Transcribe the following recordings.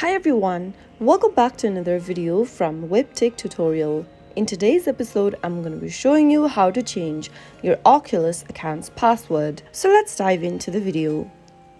Hi everyone, welcome back to another video from Webtech Tutorial. In today's episode, I'm going to be showing you how to change your Oculus account's password. So let's dive into the video.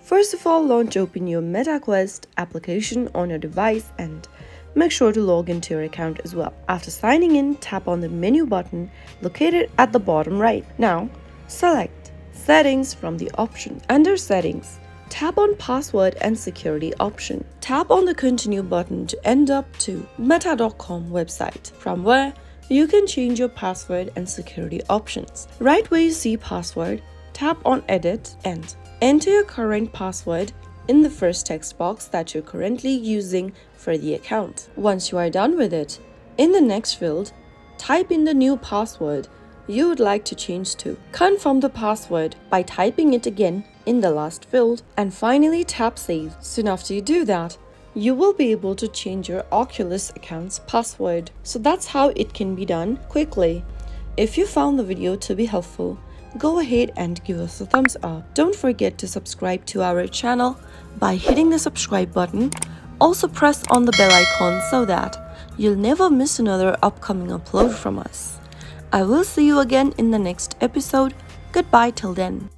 First of all, open your MetaQuest application on your device and make sure to log into your account as well. After signing in, tap on the menu button located at the bottom right. Now, select Settings from the option. Under Settings, tap on Password and Security option. Tap on the Continue button to end up to meta.com website, from where you can change your password and security options. Right where you see Password, tap on Edit and enter your current password in the first text box that you're currently using for the account. Once you are done with it, in the next field, type in the new password you would like to change to. Confirm the password by typing it again in the last field, and finally tap Save. Soon after you do that, you will be able to change your Oculus account's password. So that's how it can be done quickly. If you found the video to be helpful, go ahead and give us a thumbs up. Don't forget to subscribe to our channel by hitting the subscribe button. Also press on the bell icon so that you'll never miss another upcoming upload from us. I will see you again in the next episode. Goodbye till then.